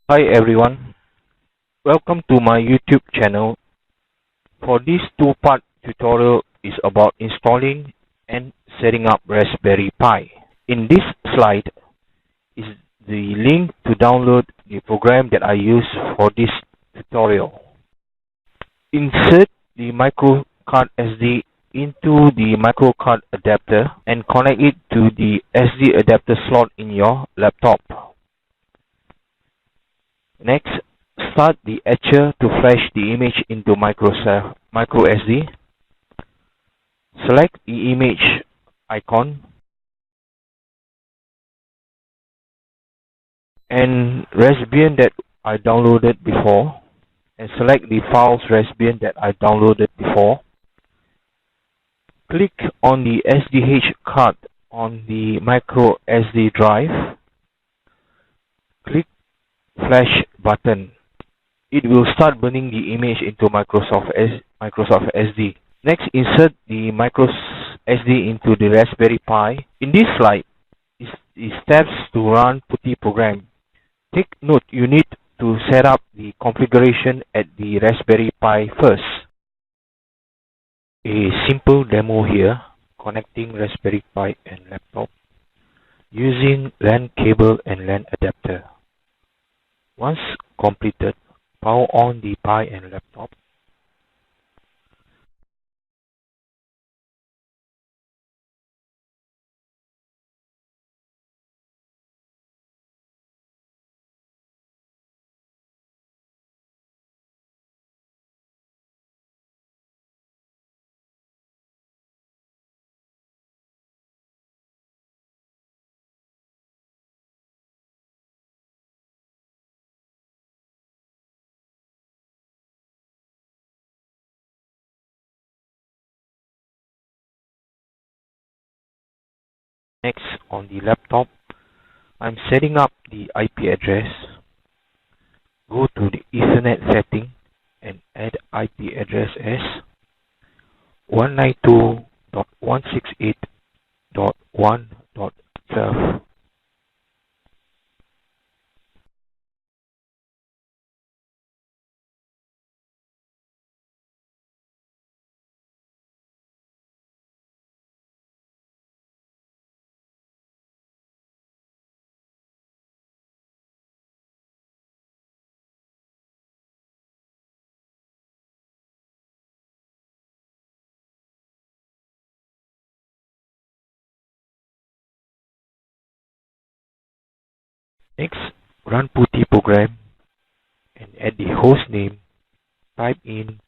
Hi everyone, welcome to my YouTube channel. For this two-part tutorial is about installing and setting up Raspberry Pi. In this slide is the link to download the program that I use for this tutorial. Insert the micro card SD into the micro card adapter and connect it to the SD adapter slot in your laptop. Next, start the etcher to flash the image into micro SD. Select the image icon and Raspbian that I downloaded before, and select the files Raspbian that I downloaded before. Click on the SDH card on the micro SD drive. Click Flash button. It will start burning the image into Microsoft SD. Next, insert the micro SD into the Raspberry Pi. In this slide is the steps to run PuTTY program. Take note, you need to set up the configuration at the Raspberry Pi first. A simple demo here, connecting Raspberry Pi and laptop using LAN cable and LAN adapter. Once completed, power on the Pi and laptop. Next, on the laptop, I'm setting up the IP address. Go to the Ethernet setting and add IP address as 192.168.1.12. Next, run PuTTY program and add the host name. Type in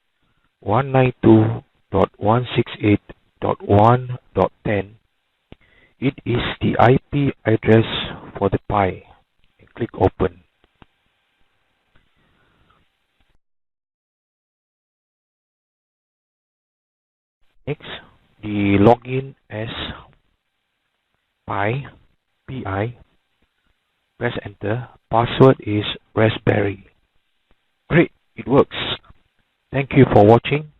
192.168.1.10. It is the IP address for the Pi. And click open. Next, the login as Pi. Press enter. Password is Raspberry. Great, it works. Thank you for watching.